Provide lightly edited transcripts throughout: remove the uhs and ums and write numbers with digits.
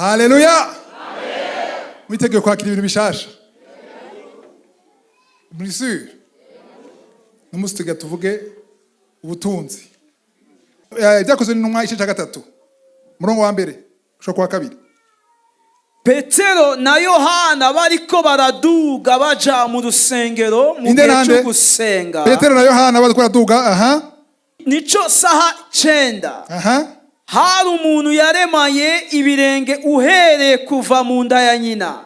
Haleluya. Mwiteguye kwakira ibintu bishasha? Muri sûr. Numustiga tuvuge ubutunzi. Byakozwe n'intumwa igice cya 3. Murongo wa mbere usho kwa kabiri. Petero na Yohana bariko baraduga baja mu rusengero mu gihe cyo gusenga. Petero na Yohana bariko baraduga, nico saha 9. Hari umuntu yaremaye ibirenge uhereye kuva mu nda ya nyina.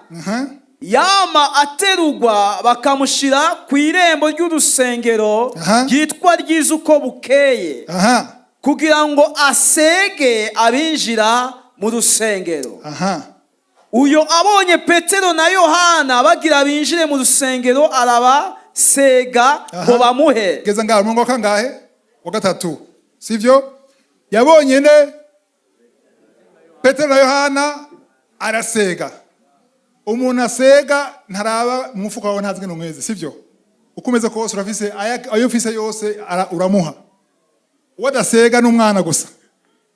Yama aterugwa bakamushira ku irembo ry'urusengero ryitwa ryiza uko bukeye, kugira ngo asege abinjira mu rusengero. Uyo abonye Petero na Yohana bagira binjire mu rusengero arabasega ngo bamuhe. Geza ngaho murongo kangahe? Wa 3. Sivyo? Yabonye ne Petero na Yohana arasega. Umuntu asega ntaraba mu mufuko wawe ntazwe n'umwezi, sivyo? Ukomeza ko urafise ayo mfise yose uramuha. Wadasega n'umwana gusa.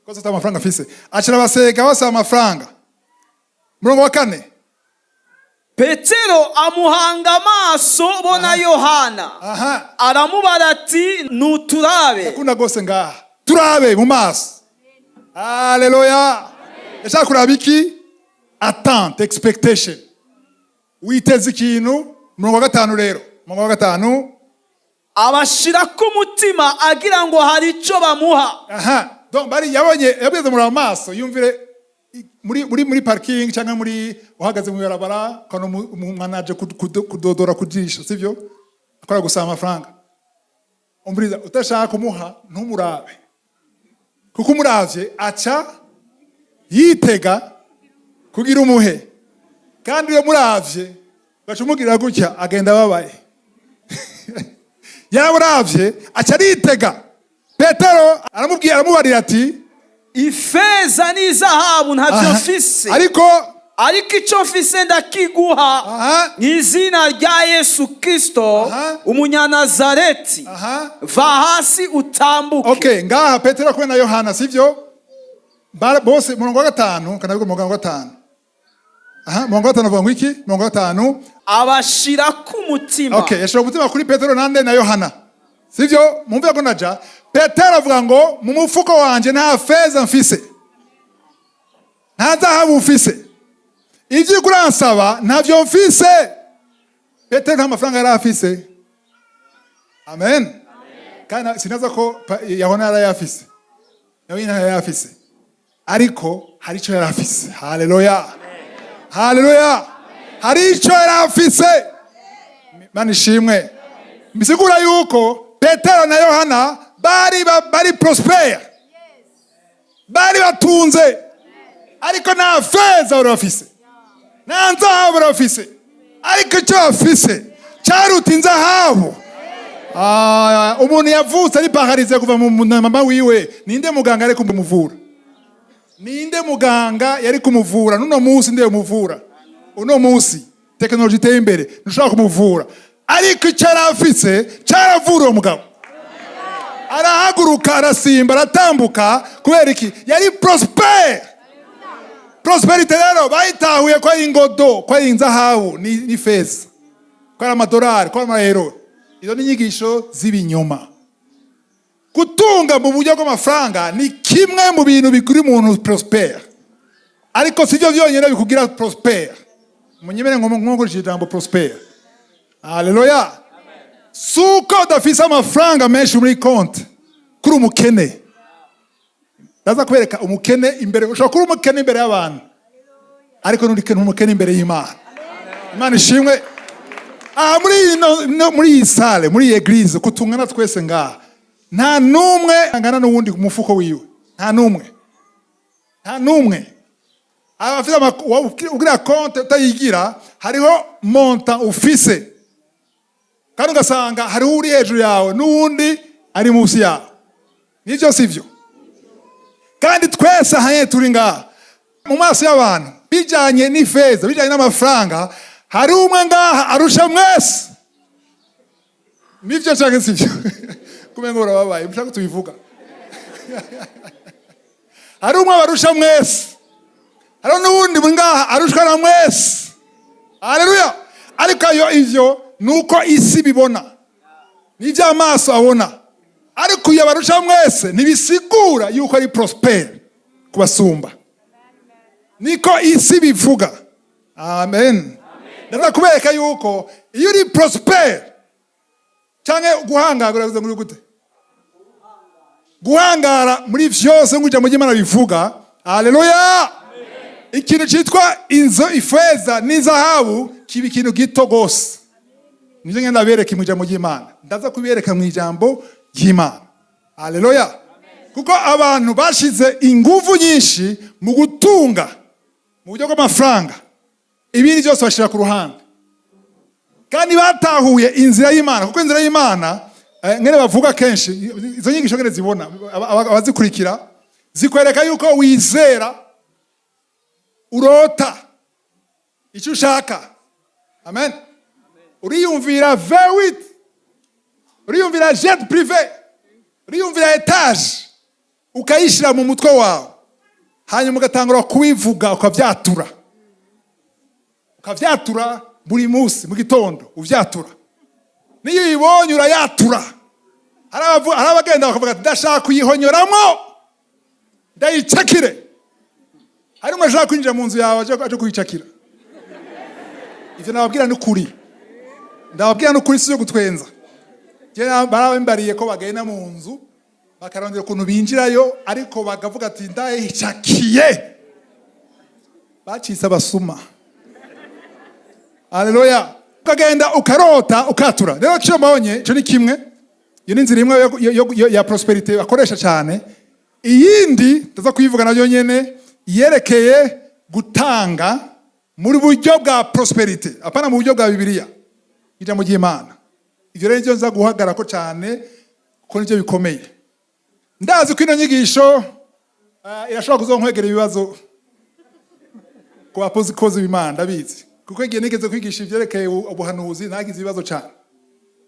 Koze ta amafaranga afise. Acira basega bose amafaranga. Murongo wa 4. Petero amuhanga amaso bona Yohana. Aramubara ati nuturabe. Akunda gose ngaha. Turabe mu maso. Haleluya. Eshaka kuraba iki? Attente, expectation. Witeze ikintu. Murongo wa 5 rero. Murongo wa 5. Abashira ku mutima agira ngo hari ico bamuha. Donc bari yabonye yabweze muri amaso yumvire muri parking cyangwa muri uhagaze mu barabara kano umwanaje kudodora kujisha, sivyo? Akora gusaba amafaranga. Umbriza utashaka kumuha ntumurabe. Kuko umuravye aca yitega kugira umuhe. Kandi iyo muravye bacumugira gutya agenda babaye. Yaburavye aca yitega. Petero aramubarira ati ifeza n'izahabu ntavyo mfise, ariko ico mfise ndakiguha n'izina rya Yesu Kristo umunyanazareti. Va hasi utambuke. Okay, ngaha Petero kumwe na Yohana, sivyo? Bose murongo wa 5 kana bigo murongo wa 5. Murongo wa 5 avuga ngo iki? Murongo wa 5 abashira ku mutima. Okay, yashira umutima kuri Petero nande na Yohana, sivyo? Mumve ko naja Petero avuga ngo mu mufuko wanje nta feza mfise, nta zahabu mfise, ivyo kuransaba ntavyo mfise. Petero nta mafaranga yari afise. Amen. Kana sinaza ko Yohana yari afise, nawe yari afise, ariko hari ico yari afise. Haleluya, haleluya. Hari ico yari afise. Mani shimwe. Bisigura yuko Petero na Yohana bari prosper, bari batunze, ariko nta feza urafise, nta nzahabu urafise, ariko icyo afise cyaruta inzahabu. Umuntu yavutse ari baharize kuva mu mama wiwe. Ninde muganga yari kumuvura? Ninde muganga yari kumuvura? Nuno munsi ndiye muvura. Uno munsi technology iteye imbere ntushaka kumuvura, ariko icyo arafise cyaravura uwo mugabo. Arahaguruka, arasimba, aratambuka. Kubera iki? Yari prosper. Prosperity rero bayitahuye kwa ingodo, kwa inzahabu ni feza, kwa amadolari, kwa amayero. Izo ni inyigisho z'ibinyoma. Kutunga mu buryo bw'amafaranga ni kimwe mu bintu bikuri umuntu prosper, ariko sivyo vyonyene bikugira prosper. Munyemere nkomukoresha ijambo prosper. Haleluya. Suko dafisa amafaranga menshi muri konti kuri umukene. Ndaza kubereka umukene imbere, ushobora kuri umukene imbere y'abantu, ariko n'urikene umukene imbere y'Imana. Imana ishimwe. Muri iyi sale, muri iyi eglise kutungana twese ngaha, nta numwe angana n'uwundi ku mufuko wiwe. Nta numwe. Nta numwe. Abafite ugira konti utayigira, hariho montant ufise. Kandi ugasanga hariho uri hejuru yawe n'uwundi ari munsi yawe. Nivyo sivyo? Kandi twese hanye turi ngaha mu maso y'abantu bijanye n'ifeza, bijanye n'amafaranga, hari umwe ngaha arusha mwese. Nivyo cyangwa sivyo? Kumengo urababaye mushaka tubivuga. Hari umwe barusha mwese. hariho n'ubundi ngaha arushwa na mwese. Haleluya. Ariko ivyo nuko isi bibona, n'ivyo amaso abona. Ariko iyo barusha mwese ntibisigura yuko ari prosper kubasumba. Niko isi bivuga. Amen. Ndaza kubereka yuko iyo uri prosper canke guhangara muri gute? Guhangara muri vyose nguja mu Imana bivuga. Haleluya. Ikintu cyitwa ifeza n'izahabu kiba ikintu gito gose. Nivyo ngenda bereka mu ijambo ry'Imana. Ndaza kubereka mu ijambo ry'Imana. Haleluya. Kuko abantu bashize inguvu nyinshi mu gutunga mu buryo bw'amafaranga, ibindi byose bashira ku ruhande. Kandi batahuye inzira y'Imana, kuko inzira y'Imana ngene bavuga kenshi, izo nyigisho ngene zibona abazikurikira zikwereka yuko wizera, urota icyo ushaka. Amen. Uriyumvira V8, uriyumvira jet privé, uriyumvira etage, ukayishira mu mutwe wawe, hanyuma ugatangura kubivuga, ukavyatura buri munsi mu gitondo uvyatura. Niyo uyibonye urayatura. Hari abagenda bakavuga ati ndashaka kuyihonyoramo ndayicakire. Hari umwe ashaka kwinjira mu nzu yawe aje kuyicakira. Ivyo nababwira n'ukuri. Ndababwira n'ukuri si yo gutwenza. Barabembariye ko bagenda mu nzu bakarondera ukuntu binjirayo, ariko bagavuga ati ndayicakiye. Bacitse abasuma. Haleluya. Ukagenda ukarota ukatura. Rero cyo mbonye cyo ni kimwe. Iyo ni inzira imwe ya prosperity bakoresha cyane. Iyindi ndaza kuyivuga nayo nyene yerekeye gutanga muri buryo bwa prosperity, apana mu buryo bwa Bibiliya. Ijambo ry'Imana. Ivyo rero nza guhagara ko cyane ko nivyo bikomeye. Ndazi ko ino nyigisho irashobora kuzonkwegera ibibazo ku bakozi b'Imana, ndabizi. Kuko igihe nigeze kwigisha ivyerekeye ubuhanuzi nagize ibibazo cyane.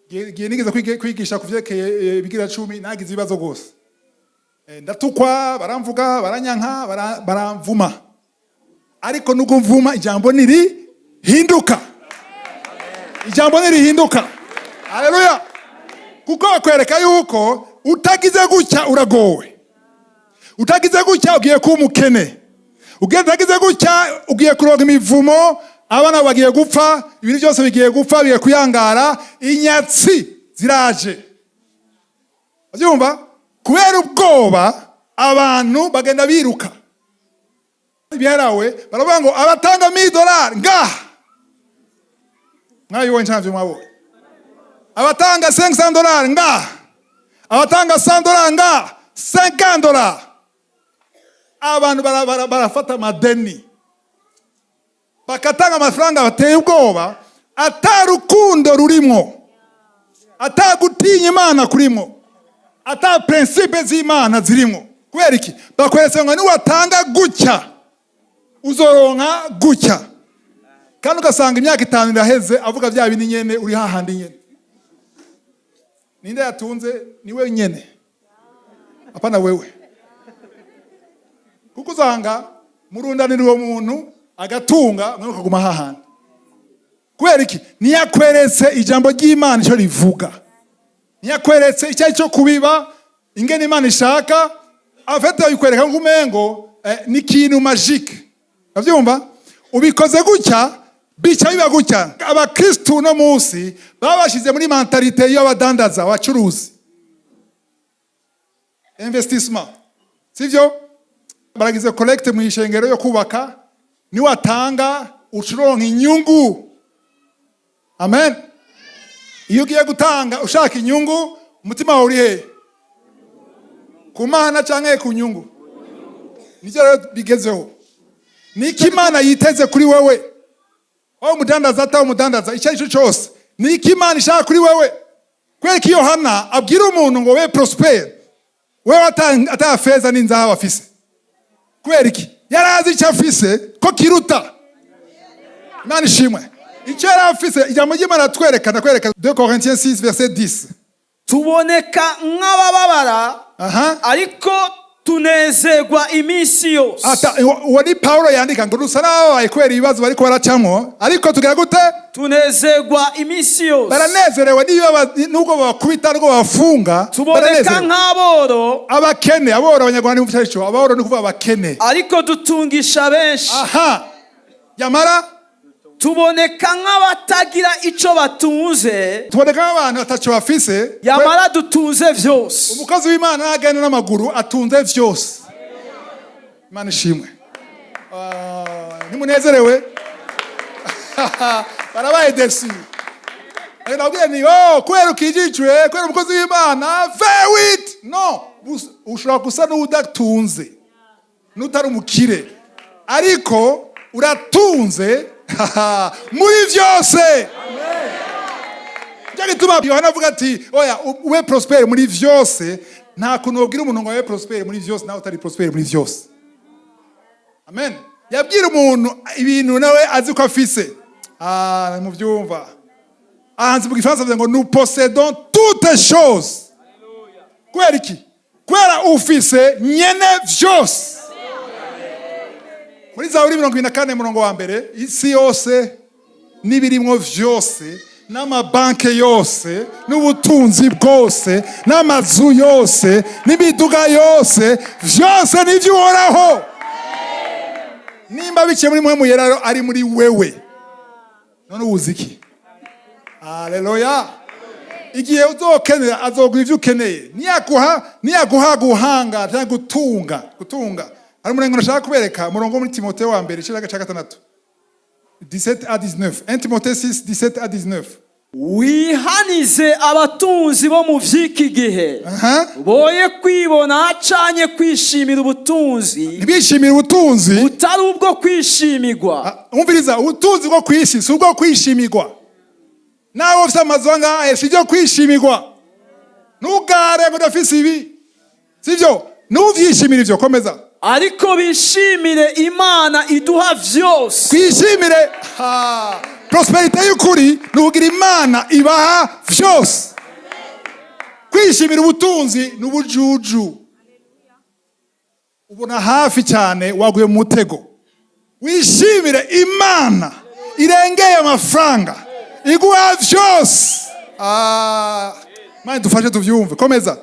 Igihe nigeze kwigisha kuvyerekeye bigira 10 nagize ibibazo gose. Ndatukwa, baramvuga, baranyanka, baramvuma. Ariko nuko mvuma ijambo niri hinduka. Ijambo niri hinduka. Haleluya. Kuko akwereka yuko utagize gutya uragowe. Utagize gutya ugiye kuba umukene. Utagize gutya ugiye kuronka imivumo, abana bagiye gupfa, ibintu byose bigiye gupfa, bigiye kuyangara, inyatsi ziraje. Ubyumva? Kubera ubwoba abantu bagenda biruka. Byarawe baravuga ngo abatanga $1,000 ngaha. Mwayo ntavyo mwabo. Abatanga $500 ngaha. Abatanga $100 ngaha. $50. Abantu barafata madeni. Bakatanga amafaranga bateye ubwoba, atarukundo rurimo, atagutinya Imana kurimo, ata principe z'Imana zirimo. Kubera iki? Bakweretse ngo ni watanga gutya uzoronka gutya. Kandi ugasanga imyaka 5 iraheze avuga bya bindi nyene uri hahandi nyene. Ninde yatunze? Ni wewe nyene. Apana wewe. Kuko uzanga murundanira uwo muntu agatunga mwe ukaguma hahandi. Kubera iki? Niyakweretse ijambo ry'Imana cyo rivuga. Niyakweretse icyayi cyo kubiba ingene Imana ishaka, afete yikwereka ngumengo ni ikintu magique. Avyumva? Ubikoze gutya bica biba gutya. Abakristo no munsi babashize muri mentalite y'abadandaza abacuruzi. Investissement. Sivyo? Baragize collecte mu ishengero yo kubaka, ni watanga ucuronka inyungu. Amen. Iyo ugiye gutanga ushaka inyungu, umutima wawe uri he? Ku Mana canke ku nyungu? Nivyo rero bigezeho. Niki Imana yiteze kuri wewe? Aho umudandaza ata umudandaza icyo cyose. Niki Imana ishaka kuri wewe? Kwereka Yohana abwira umuntu ngo we prosper. Wewe ata feza n'inzahabu afise. Kwereki yarazi icyo afise ko kiruta. Imana ishimwe. Icyo yarafise ijambo ry'Imana twereka 2 Corinthiens 6 verset 10. Tuboneka nk'abababara ariko tunezerwa iminsi yose. Uwo ni Paulo yandika ngo dusa n'ababaye kubera ibibazo bariko baracamwo, ariko tugira gute? Tunezerwa iminsi yose. Baranezerewe nubwo babakubita nubwo babafunga. Tuboneka nk'aboro, abakene. Aboro abanyarwanda ni mufite aboro ni kuvuga abakene, ariko dutungisha benshi. Aha, yamara tuboneka nk'abatagira ico batunze, tuboneka nk'abantu bataco bafise, yamara dutunze vyose. Umukozi w'Imana agenda n'amaguru atunze vyose. Imana ishimwe. Nimunezerewe. Barabaye desi. Nabwiye ni kwera ukijicwe, kwera umukozi w'Imana, fair it. No, ushobora gusa n'udatunze, n'utari umukire, ariko uratunze muri vyose. Amen. Gituma Yohana avuga ati oya ube prospere muri vyose, nta kuntu wabwira umuntu ngo abe prospere muri vyose nawe utari prospere muri vyose. Amen. Yabwira umuntu ibintu nawe azi ko afise. Mu byumva. Ahanze mu Gifaransa avuga ngo nous possédons toutes choses. Kwera iki? Kwera ufise nyene vyose. Muri Zaburi 24 murongo wa mbere, isi yose nibirimwo vyose, n'amabanke yose, n'ubutunzi bwose, n'amazu yose, n'imiduga yose, vyose nivy'Uhoraho. Nimba biciye muri mwe muyeraro ari muri wewe, none uziki? Haleluya. Igihe uzokenera azogura ivyo ukeneye, niyaguha guhanga cyangwa gutunga. Hari umurengo nashaka kubereka murongo muri Timotheo wa mbere cya 6 17 à 19. 1 Timothée 6 17 à 19. Wihanize abatunzi bo mu vy'iki gihe, boye kwibona canye kwishimira ubutunzi. Ntibishimira ubutunzi utari ubwo kwishimirwa. Umviriza, ubutunzi bwo kwisi si ubwo kwishimirwa. Nawe ufite amazwanga si byo kwishimirwa. Ntugare ngo ndafise ibi, sivyo? Nuvyishimira ivyo, komeza. Ariko bishimire Imana iduha vyose. Kwishimire prosperite y'ukuri nugira Imana ibaha vyose. Kwishimira ubutunzi n'ubujuju. Ubona hafi cyane waguye mu mutego. Wishimire Imana irengeye amafaranga, iguha vyose. Mani dufashe tuvyumve, komeza.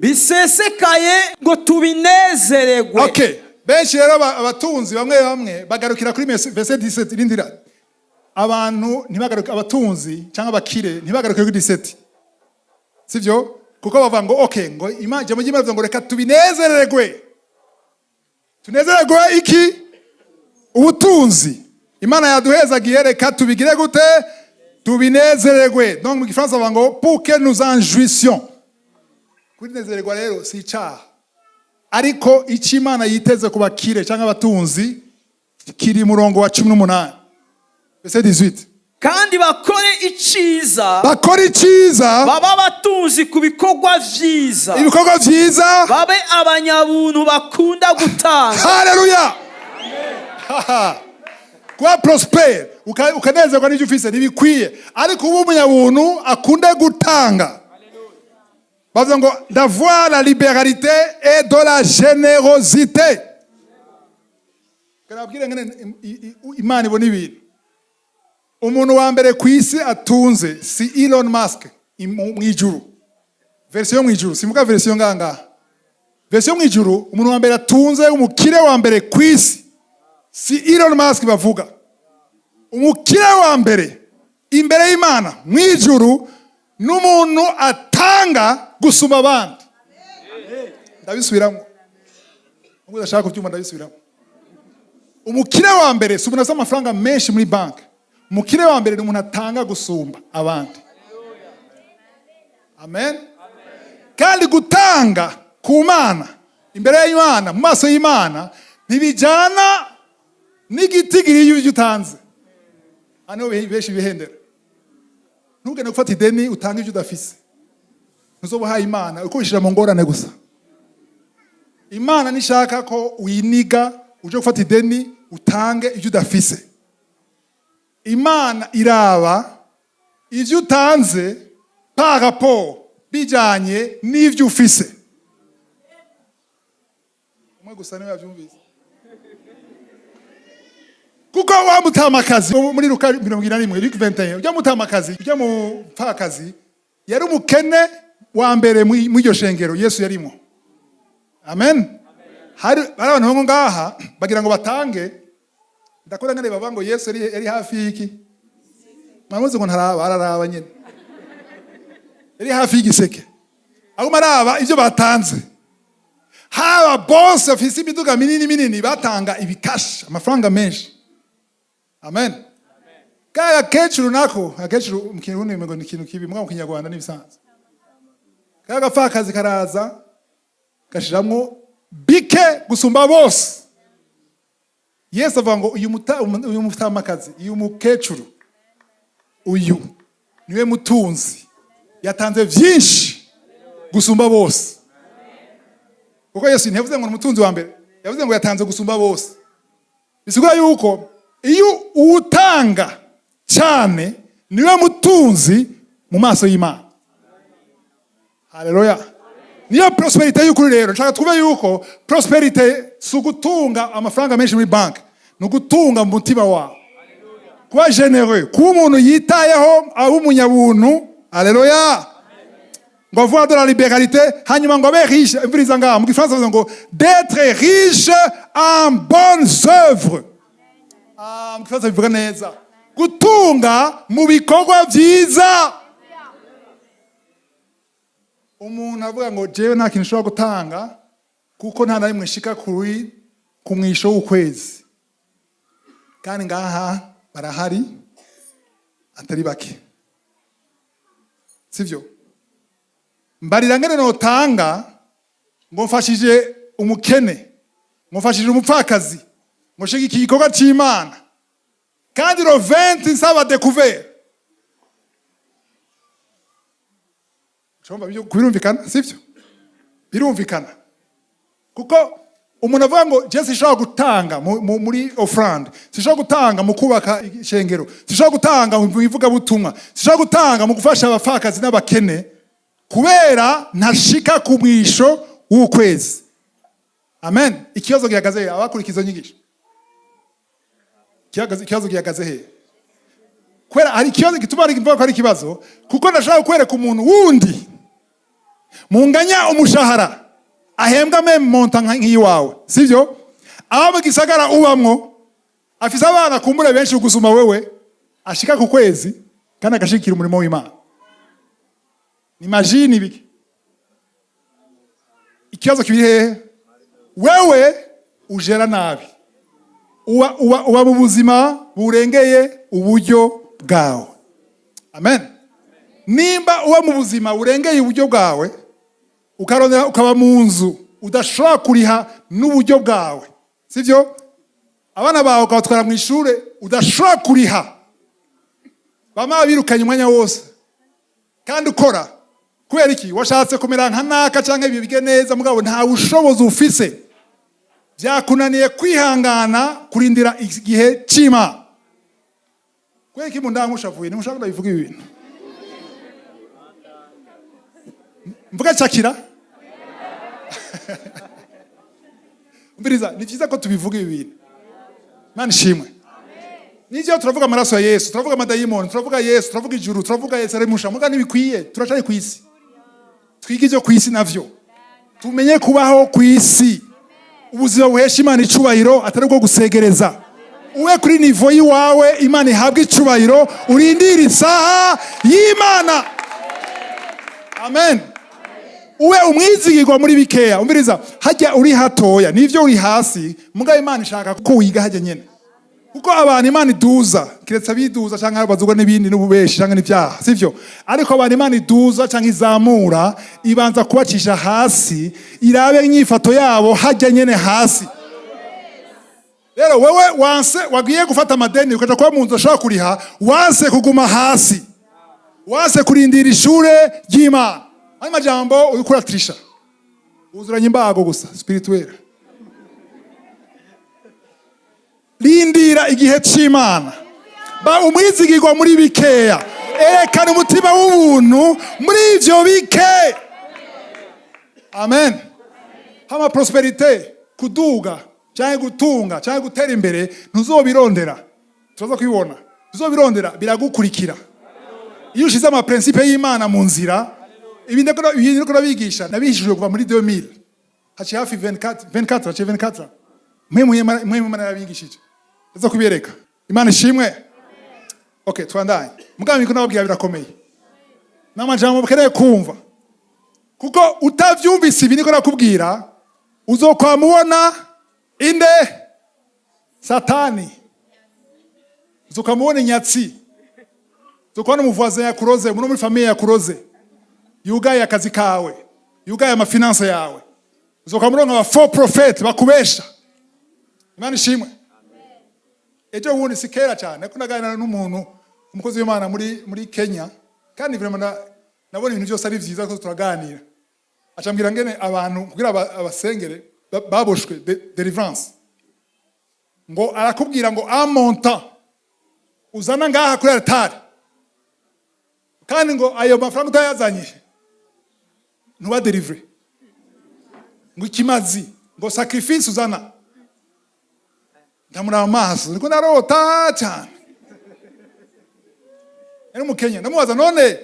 Bisesekaye ngo tubinezererwe. Okay, benshi rero abatunzi bamwe bagarukira kuri verset 17 irindira. Abantu ntibagaruka, abatunzi cyangwa abakire ntibagaruke kuri 17. Sivyo? Kuko bavuga ngo okay, ngo imanje mu gimara ngo reka tubinezererwe. Tunezererwe iki? Ubutunzi. Imana yaduhezagiye, reka tubigire gute? Tubinezererwe. Donc mu Gifaransa bavuga ngo pour que nous en jouissions. Kwinezererwa rero si icyaha, ariko icyo Imana yiteze ku bakire cyangwa abatunzi kiri murongo wa 18 verset 18. Kandi bakore iciza, baba abatunzi ku bikorwa vyiza, ibikorwa vyiza, babe abanyabuntu bakunda gutanga. Haleluya. Kwa prosper ukanezerwa n'ibyo ufise ntibikwiye, ariko ubu umunyabuntu akunde gutanga. Bavuga ngo d'avoir la libéralité et de la générosité. Karabwire ngene Imana ibona ibintu. Umuntu wa mbere ku isi atunze si Elon Musk mu ijuru. Version mu ijuru, simuka version nganga. Version mu ijuru, umuntu wa mbere atunze, umukire wa mbere ku isi si Elon Musk bavuga. Umukire wa mbere imbere y'Imana mu ijuru n'umuntu atanga gusuma abandi. Ndabisubiramo. Ngo ndashaka kubyuma, ndabisubiramo. Umukire wa mbere si umuntu afite amafaranga menshi muri banki. Umukire wa mbere ni umuntu atanga gusumba abandi. Amen. Kandi gutanga ku Mana imbere y'Imana, mu maso y'Imana, ntibijyana n'igitigiri y'ibyo utanze. Hano benshi bihendera. Ntugende gufata ideni utanga ibyo udafise. Ntuzobahaye Imana uko wishira mu ngorane gusa. Imana nishaka ko winiga uje gufata ideni utange ibyo udafise. Imana iraba ibyo utanze par rapport bijanye n'ibyo ufise. umwe gusa niwe yavyumvise. Kuko wa mutamakazi muri Luka 21 Luke 21 ujya mutamakazi ujya mu pfakazi yari umukene wa mbere mu iryo shengero Yesu yarimo. Amen. Hari abantu ngo ngaha bagira ngo batange ndakora ngane bava ngo Yesu yari hafi y'iki? Mwamuze ngo araraba nyine. Yari hafi y'igiseke. Aho maraba ivyo batanze. Haba boss ofisi imiduga minini batanga ibikash amafaranga menshi. Amen. Kaya kecuru nako, akecuru mkirundi ngo ni kintu kibi mwa Kinyarwanda n'ibisanzwe. Kaya gapfakazi karaza gashiramwo bike gusumba bose. Yesu avuga ngo uyu mutamakazi, uyu mukecuru uyu niwe mutunzi yatanze vyinshi gusumba bose. Kuko Yesu ntiyavuze ngo umutunzi wa mbere, yavuze ngo yatanze gusumba bose. Bisigura yuko iyo utanga cyane niwe mutunzi mu maso y'Imana. Haleluya. Niyo prosperity y'ukuri rero. Nshaka twumve yuko prosperity si ugutunga amafaranga menshi muri bank, ni ugutunga mu mutima wawe. Kuba genereux, kuba umuntu yitayeho abo umunyabuntu. Haleluya. Ngo avoir de la libéralité, hanyuma ngo abe riche, imviriza ngaha mu Gifaransa ngo d'être riche en bonnes œuvres. Mu Gifaransa bivuga neza. Gutunga mu bikorwa byiza. Umuntu avuga ngo jewe nta kintu ushobora gutanga kuko nta narimwe nshika ku mwisho w'ukwezi. Kandi ngaha barahari atari bake. Sivyo? Mbarira ngene notanga ngo mfashije umukene, ngo mfashije umupfakazi, ngo shiki igikorwa c'Imana. Kandi ro 20 nsaba découvert. Chomba birumvikana, sivyo? Birumvikana. Kuko umuntu avuga ngo je sishobora gutanga muri offrande, sishobora gutanga mu kubaka ishengero, sishobora gutanga mu bivuga butumwa, sishobora gutanga mu gufasha abapfakazi n'abakene kubera ntashika ku mwisho w'ukwezi. Amen. Ikibazo gihagaze abakurikiza nyigisho. Ikibazo gihagaze he? Kwera hari ikibazo gituma ari mvuga ko ari ikibazo kuko ndashaka kwereka umuntu wundi munganya umushahara ahembwa meme montant nk'iwawe, sivyo? Aba gisagara ubamwo afisa abana kumbure benshi gusuma wewe ashika ku kwezi kandi agashikira umurimo w'Imana. Imagine ibiki. Ikibazo kibiri hehe? Wewe ujera nabi. Uba mu buzima burengeye uburyo bwawe. Amen. Nimba uba mu buzima burengeye uburyo bwawe, ukarondera ukaba mu nzu udashobora kuriha n'uburyo bwawe, sivyo? Abana bawe ukabatwara mu ishure udashobora kuriha, bama birukanye umwanya wose kandi ukora kubera iki? Washatse kumera nka naka canke bibige neza mugabo nta bushobozi ufise, byakunaniye kwihangana kurindira igihe c'Imana. Kubera iki mundankushavuye nimushaka ndabivuga ibintu mvuga cakira. Mbiriza ni cyiza ko tubivuga ibintu. Mana ishimwe. Nijyo turavuga amaraso ya Yesu, turavuga amadayimoni, turavuga Yesu, turavuga ijuru, turavuga Yerusalemu, muga nibikwiye, turacari ku isi. Twigije ku isi navyo. Tumenye kubaho ku isi. Ubuzima buhesha Imana icubahiro atari bwo gusegereza. Uwe kuri nivo yiwawe Imana ihabwa icubahiro, urindira isaha y'Imana. Amen. Uwe umwizigirwa muri bikeya. Umviriza, hajya uri hatoya, nivyo uri hasi, muga Imana ishaka ko wiga hajya nyene. Kuko abantu Imana iduza, kiretse abiduza canke abazugwa n'ibindi n'ububeshi canke n'ivyaha, sivyo? Ariko abantu Imana iduza canke izamura, ibanza kubacisha hasi, irabe inyifato yabo hajya nyene hasi. Rero wewe wanse wagiye gufata amadeni ukaja kwa munzu ashaka kuriha, wanse kuguma hasi. Wanse kurindira ishure ry'Imana. Ayo majambo urikura trisha. Uzuranye imbago gusa, spirituel. Lindira igihe c'Imana. Ba umwizigirwa muri bikeya. Erekana umutima w'ubuntu muri ivyo bike. Amen. Hama prosperite kuduga cyangwa gutunga cyangwa gutera imbere ntuzobirondera. Tuza kubibona. Uzobirondera biragukurikira. Iyo ushize ama principe y'Imana mu nzira, ibindi ko bigisha nabishijwe kuva muri 2000. Haci hafi 24. Mwe Imana yabigishije. Tuza kubireka. Imana ishimwe. Okay, twandanye. Mugambi ko nababwira birakomeye. N'amajambo mukeneye kumva. Kuko utavyumvise ibi niko nakubwira, uzokwamubona inde Satani. Uzokwamubona inyatsi. Uzokwamubona umuvoisin yakuroze, umuntu muri famille yakuroze. Yugaye akazi kawe, yugaye amafinanse yawe. Uzokwamubona aba faux prophètes bakubesha. Imana ishimwe. Ejo wundi sikera cyane ko naganira n'umuntu umukozi w'Imana muri Kenya, kandi vraiment nabona ibintu byose ari byiza ko turaganira. Acambwira ngene abantu kugira abasengere baboshwe deliverance. Ngo arakubwira ngo amonta uzana ngaha kuri altare. Kandi ngo ayo mafaranga utayazanye ntuba deliver. Ngo ikimazi ngo sacrifice uzana. Ndamura amaso niko narota cyane. Eri mu Kenya ndamubaza none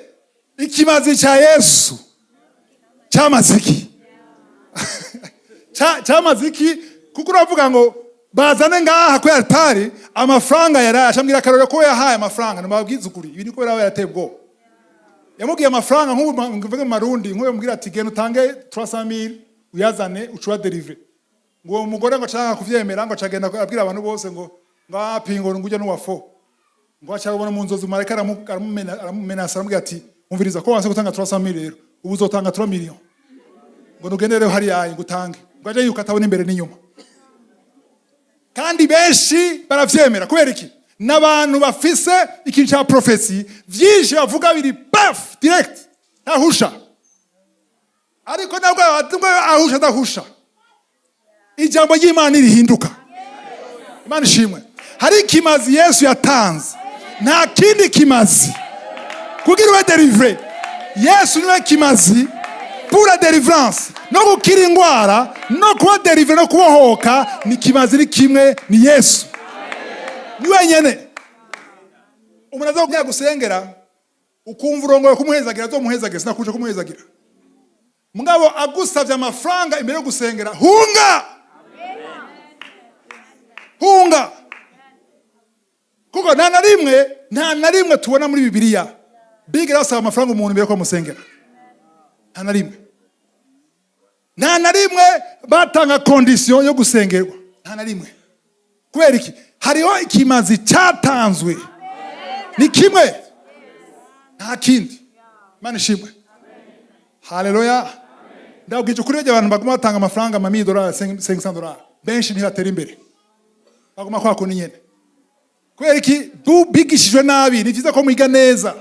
ikimazi cha Yesu cyamaziki. Cyamaziki kuko uravuga ngo bazane ngaha kuri altare amafaranga yarashambira karore ko yahaye amafaranga nababwiza ukuri ibi niko barawe yaratebwo. Yamubwiye amafaranga nk'uvuge mu Marundi nk'uyo mubwira ati genda utange 300,000 uyazane ucuwa deliver. Ngo umugore ngo cyangwa kuvyemera ngo cagenda abwira abantu bose ngo ngapingo ngujya n'uwafo. Ngo acabona mu nzozi mareka aramumenasa aramubwira ati umviriza ko wanse gutanga 300,000 rero ubu uzotanga 3 million. Ngo nugendere hari yayi gutange. Ngo aje yuko atabona imbere n'inyuma. Kandi benshi baravyemera kubera iki? N'abantu bafise ikintu cya prophecy vyinshi bavuga biri paf direct ahusha. Ariko nabwo ahusha dahusha. Ijambo ry'Imana rihinduka. Imana ishimwe. Hari kimazi Yesu yatanze. Nta kindi kimazi. Kugira we deliver. Yesu niwe kimazi pour la délivrance. No gukira ingwara, no kuba deliver no kubohoka ni kimazi ni kimwe ni Yesu. Ni wenyene. Umuntu aza gusengera ukumva urongoye kumuhezagira azomuhezagira sinakuje kumuhezagira. Mugabo agusavye amafaranga imbere yo gusengera hunga. Hunga. Kuko nta na rimwe tubona muri Bibiliya bigira basaba amafaranga umuntu imbere ko musengera. Nta na rimwe batanga condition yo gusengerwa. Nta na rimwe. Kubera iki? Hariho ikimazi cyatanzwe. Ni kimwe. Nta kindi. Imana ishimwe. Haleluya. Ndabwije kuri abantu baguma batanga amafaranga $1,000 $500. Benshi ntibatera imbere. Baguma kwa kundi nyene. Kubera iki? Bigishijwe nabi. Ni byiza ko mwiga neza.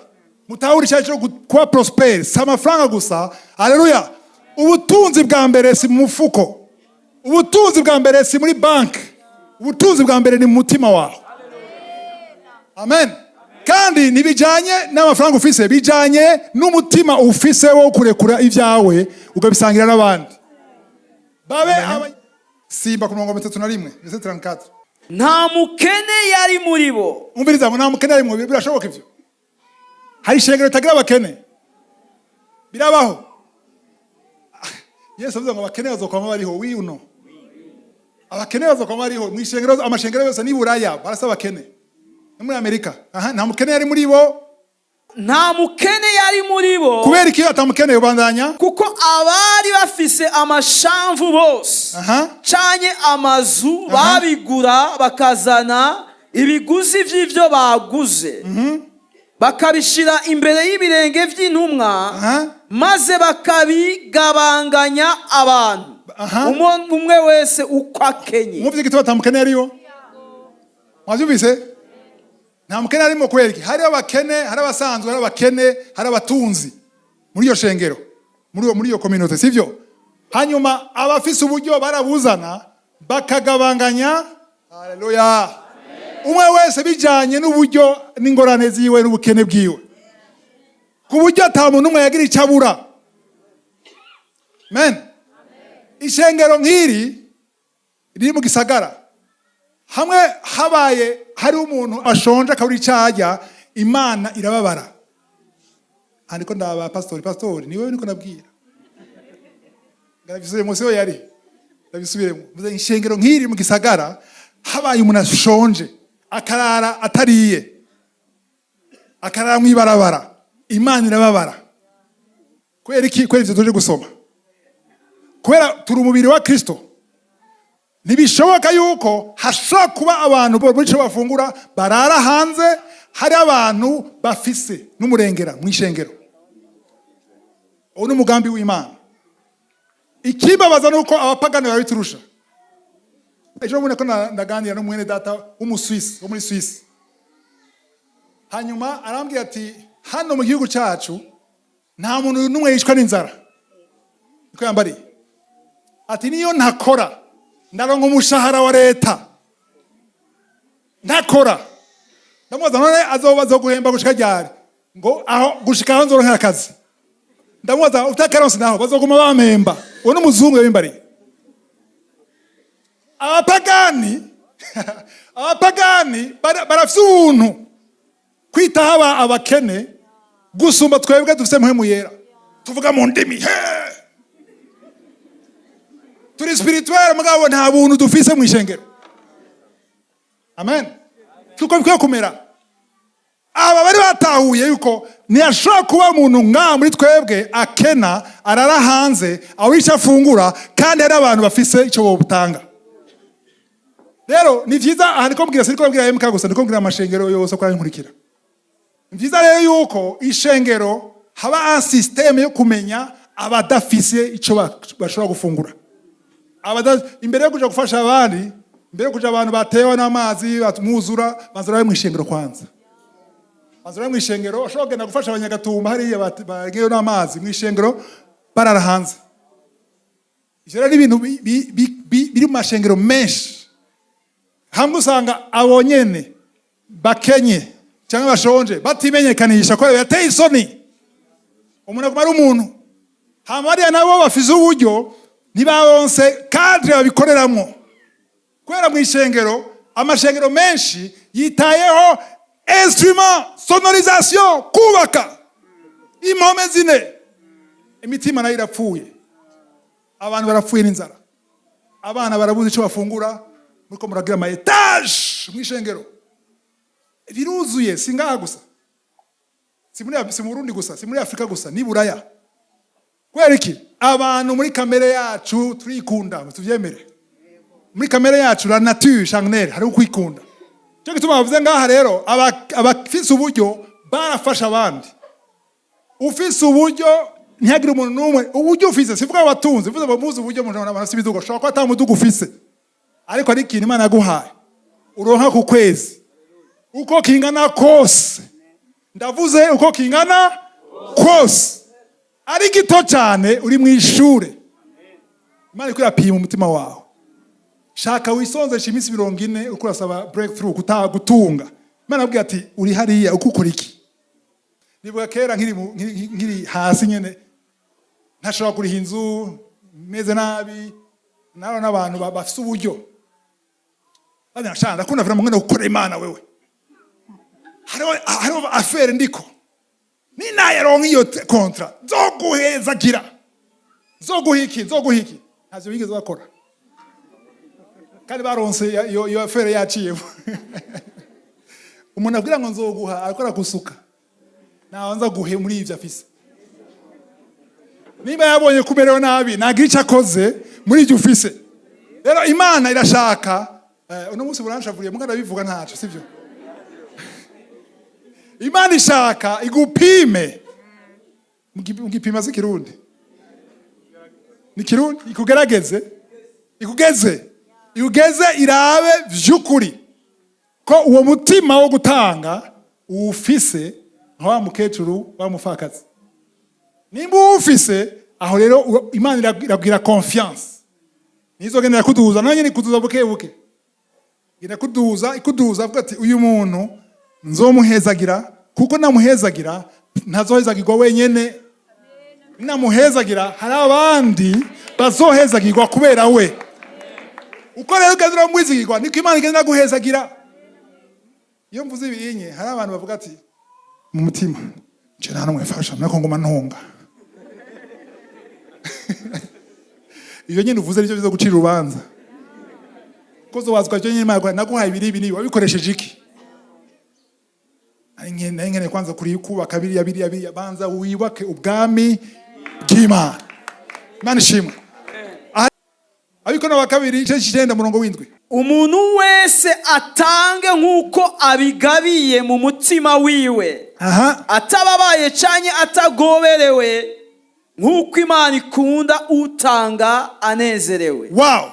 Mutahuri cyaje kwa prosper. Sama franga gusa. Haleluya. Ubutunzi bwa mbere si mu mufuko. Ubutunzi bwa mbere si muri bank. Ubutunzi bwa mbere ni mu mutima wawe. Amen. Kandi nibijanye n'amafaranga ufise bijanye n'umutima ufise wo kurekura ivyawe ugabisangira n'abandi. Babe Simba ku 31 nta mukene yari muri bo. Umviriza ngo nta mukene yari muri bo birashoboka ivyo. Hari ishengero tagira abakene. Birabaho. Yesu avuga ngo abakene bazokwama bariho wiuno. Abakene bazokwama bariho mu ishengero amashengero yose ni Buraya barasaba abakene. Muri Amerika. Nta mukene yari muri bo. Nta mukene yari muri bo. Kubera iki atamukene ubandanya? Kuko abari bafise amashamvu bose. Canye amazu babigura bakazana ibiguzi vy'ivyo baguze. Bakabishira imbere y'ibirenge vy'intumwa maze bakabigabanganya abantu. Umwe wese uko akenye. Muvye gito atamukene yariyo? Mwazubise? Nta mukene arimo kubera iki? Hari abakene, hari abasanzwe, hari abakene, hari abatunzi muri iyo shengero, muri iyo community, sivyo? Hanyuma abafise uburyo barabuzana bakagabanganya. Haleluya. Umwe wese bijanye n'uburyo n'ingorane ziwe n'ubukene bwiwe. Ku buryo ata muntu umwe yagira icabura. Amen. Ishengero nk'iri riri mu gisagara, hamwe habaye hari umuntu ashonje akabura icyo arya, Imana irababara. Andiko ndaba pastori niwe niko nabwira. Ndabisubiye mu siyo yari. Ndabisubiremo. Muze ishengero nk'iri mu gisagara, habaye umuntu ashonje akarara atariye, akarara mwibarabara, Imana irababara. Kubera iki? Kubera ivyo tuje gusoma. Kubera turi umubiri wa Kristo. Ntibishoboka yuko hashobora kuba abantu bo bico bafungura barara hanze, hari abantu bafise n'umurengera mw'ishengero. Uwo ni umugambi w'Imana. Ikibabaza nuko abapagani babiturusha. Ejo bundi ko ndaganira n'umwene data w'umuswisi, wo muri Swiss. Hanyuma arambwira ati hano mu gihugu cyacu nta muntu n'umwe yishwa n'inzara. Niko yambari. Ati niyo ntakora ndaronka umushahara wa leta. Ntakora. Ndamubaza none azobaza guhemba gushika ryari? Ngo aho gushika aho nzoronka akazi. Ndamubaza utakaronse naho bazoguma bamemba. Uwo n'umuzungu yabimbari. Abapagani barafise ubuntu kwitaho abakene gusumba twebwe dufise mpwemu yera. Tuvuga mu ndimi. Turi spirituel mugabo nta buntu dufise mu ishengero. Amen. Tuko bikwiye kumera. Aba bari batahuye yuko ntiyashobora kuba umuntu nka muri twebwe akena arara hanze aho icyo afungura kandi hari abantu bafise icyo bobutanga. Rero ni vyiza aha niko mbwira siniko mbwira MK gusa niko mbwira amashengero yose kwa nkurikira. Ni vyiza rero yuko ishengero haba un systeme yo kumenya abadafise icyo bashobora gufungura. Imbere yo kuja gufasha abandi, imbere yo kuja abantu batewe n'amazi batumuzura, banzura mu ishengero kwanza. Banzura mu ishengero ashobora kugenda gufasha abanyagatumba hariya bagiye n'amazi mu ishengero barara hanze. Ivyo rero ibintu biri mu mashengero menshi. Hamwe usanga abonyene bakenye cyangwa bashonje batimenyekanisha ko yateye isoni. Umuntu agumara umuntu. Hamariya nabo bafize uburyo ntibabonse cadre babikoreramwo. Kwera mu ishengero, amashengero menshi yitayeho instrument, sonorisation, kubaka. Impome zine. Imitima nayo irapfuye. Abantu barapfuye n'inzara. Abana barabuze icyo bafungura. Muko muragira ama etage mu ishengero. Biruzuye singaha gusa. Si mu Burundi gusa, si muri Afrika gusa, ni Buraya. Kwera iki? Abantu muri kamere yacu turikunda, tuvyemere. Muri kamere yacu la nature charnelle hari ukwikunda. Cyo gituma bavuze ngaha rero abafise uburyo barafasha abandi. Ufise uburyo ntiyagira umuntu numwe, uburyo ufise sivuga abatunzi, bivuze bamuzi uburyo umuntu abantu sibidugo shaka ko atamudugo ufise. Ariko ari ikintu Imana yaguhaye. Uronka ku kwezi. Uko kingana kose. Ndavuze uko kingana kose. Ari gito cyane uri mu ishure. Imana iko yapima umutima wawe. Shaka wisonze imisi 40 uko urasaba breakthrough gutunga. Imana abwiye ati uri hariya uko ukora iki? Nibuka kera nkiri hasi nyene ntashobora kuri inzu meze nabi naho n'abantu bafise uburyo. Bana shanda kuna vira mungana gukora Imana wewe. Hariho affaire ndiko. Ni naye ronka iyo kontra. Zoguhezagira. Zoguhiki. Ntazo bigeze bakora. Kandi baronse iyo affaire yaciye. Umuntu abwira ngo nzoguha akora gusuka. Nabanza guhe muri ivyo afise. Niba yabonye kumerewe nabi nagira icyo akoze muri ivyo ufise. Rero Imana irashaka uno munsi buranshavuriye muganda bivuga ntaco sivyo. Imana ishaka igupime. Mugipima z'ikirundi. Ni kirundi ikugerageze. Igugeze irabe vy'ukuri. Ko uwo mutima wo gutanga ufise nka mukecuru bamufakaza. Nimba ufise aho rero Imana iragira confiance. Nizogendera kuduza nanye ni kuduza buke. Gira ikuduza avuga ati uyu muntu nzomuhezagira kuko namuhezagira ntazohezagirwa wenyene. Namuhezagira hari abandi bazohezagirwa kubera we. uko rero ugenda uramwizigirwa niko Imana igenda guhezagira. Iyo mvuze ibinye hari abantu bavuga ati mu mutima nje nta numwe fasha nako ngoma ntonga. Iyo nyine uvuze nicyo bizo gucira urubanza. Kozo wazwa cyo nyine Imana naguhaye ibiri wabikoresheje iki? Ngene kwanza kuri kubaka biriya banza wibake ubwami bw'Imana. Imana ishimwe. Abiko na bakabiri cyo 9 murongo w'indwi. Umuntu wese atange nkuko abigabiye mu mutima wiwe. Atababaye canke atagoberewe nkuko Imana ikunda utanga anezerewe. Wow.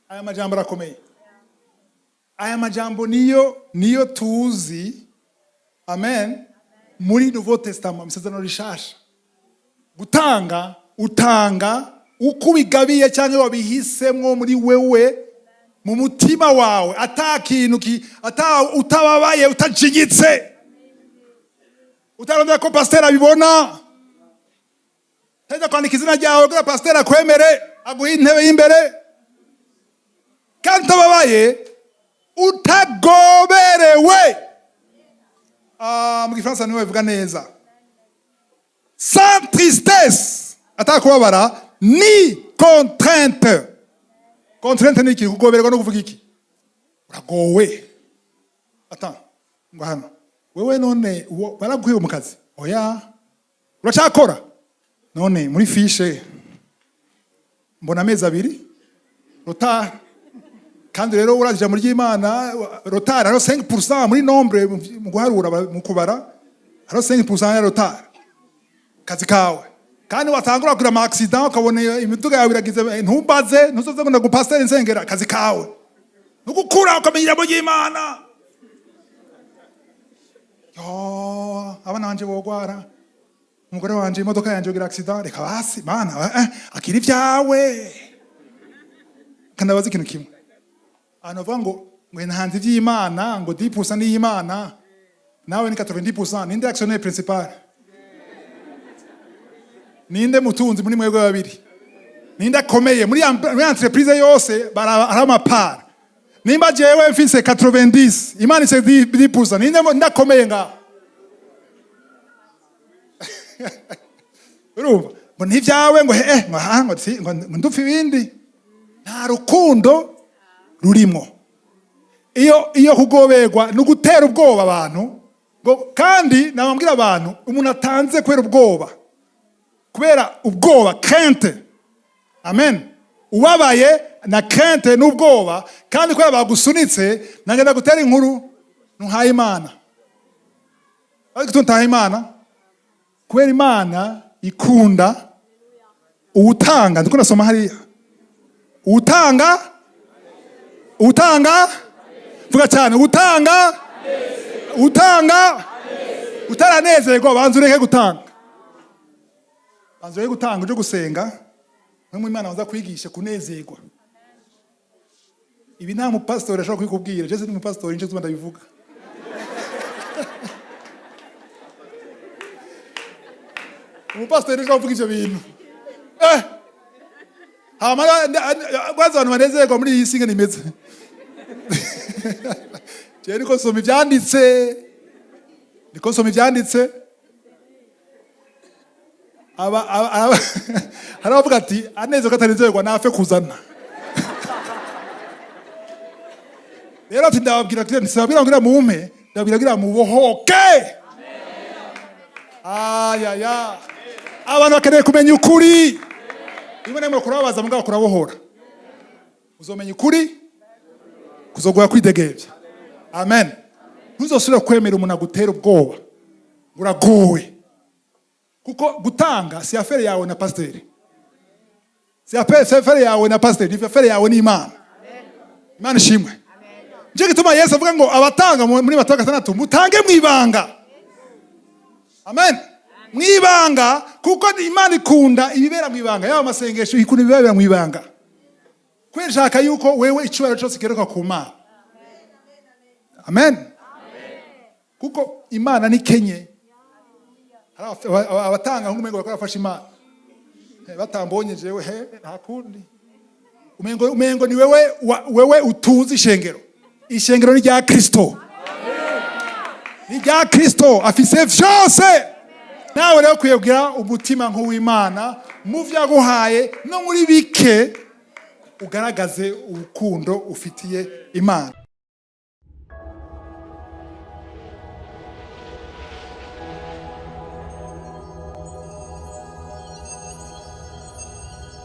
Aya majambo rakomeye. Aya majambo niyo tuzi. Amen. Muri Nouveau Testament misezerano rishasha. Gutanga, utanga uko bigabiye cyane wabihisemwo muri wewe mu mutima wawe atakintu utababaye utajinyitse. Utarondera ko pasteur abibona. Teza kwandika izina ryawe ko pasteur akwemere aguha intebe y'imbere. Kandi utababaye utagoberewe. Mu Gifaransa niwe bivuga neza. Sans tristesse. Atakubabara ni contrainte. Contrainte ni iki? Kugobererwa no kuvuga iki? Uragowe. Ngo hano. Wewe none baraguhiye mu kazi. Oya. Uracakora. None muri fiche mbona amezi 2. Rota. Kandi rero urajya muri y'Imana rotari haro 5% muri nombre mu guharura mu kubara haro 5% ya rotari kazi kawe. Kandi watangura kugura ama accident ukabona imiduga yawe iragize ntumbaze ntuzoze ngo ndagupasiteri nsengera kazi kawe. Nugukura ukamenyira mu y'Imana. Abana banje bogwara. Umugore wanje imodoka yanje ugira accident reka basi mana akiri ibyawe. Kandi abazi ikintu kimwe. Anovuga ngo ntanze iby'Imana ngo 10% ni y'Imana nawe ni 90%. Ninde actionnaire principal? Ninde mutunzi muri mwebwe babiri? Ninde akomeye muri entreprise yose barama part? Nimba jewe mfise 90 Imana ise 10%. Ninde ndakomeye nga? Urumva? Ngo ntivyawe ngo ngo ndupfa ibindi. Nta rukundo rurimo. Iyo kugoberwa no gutera ubwoba abantu kandi nabambwira abantu umuntu atanze kwera ubwoba kubera ubwoba crainte. Amen. Ubabaye na crainte n'ubwoba kandi kwera bagusunitse nagenda gutera inkuru ntuhaye Imana. Ariko tuntaye Imana kwera Imana ikunda utanga. Ndiko nasoma hariya utanga vuga cyane utanga utaranezerwa banza ureke gutanga. Banza ureke gutanga uje gusenga mwe mu Imana baza kwigisha kunezerwa. Ibi nta mu pastor ashobora kwikubwira. Je ndi mu pastor nje zuma ndabivuga. Mu pastor nje avuga ivyo bintu. Kwanza abantu banezerwa muri iyi singa nimeze. Niko nsoma ibyanditse. Haravuga ati anezerwa atanezerwa nafe kuzana. Rero ati ndababwira ati nsabira ngira mume ndabwira mubohoke. Abantu bakeneye kumenya ukuri. Imwe nemwe kurabaza mugabo kurabohora. Uzomenya ukuri kuzogoya kwidegevya. Amen. Ntuzosubira kwemera umuntu agutera ubwoba. Uragowe. Kuko gutanga si affaire yawe na pasiteri. Si affaire yawe na pasiteri, ni affaire yawe n'Imana. Imana ishimwe. Nje gituma Yesu avuga ngo abatanga muri Matayo 6 mutange mwibanga. Amen. Mwibanga kuko Imana ikunda ibibera mwibanga. Yaba amasengesho ikunda ibibera mwibanga. Kwishaka yuko wewe icyubahiro cyose kigeruka ku Mana. Amen. Kuko Imana ni kenye. Abatanga nk'umengo bakora fasha Imana. Batambonye jewe nta kundi. umengo ni wewe utuzi ishengero. Ishengero ni rya Kristo. Ni rya Kristo afise vyose. Nawe rero kuyegira umutima nk'uw'Imana mu vyaguhaye no muri bike ugaragaze urukundo ufitiye Imana.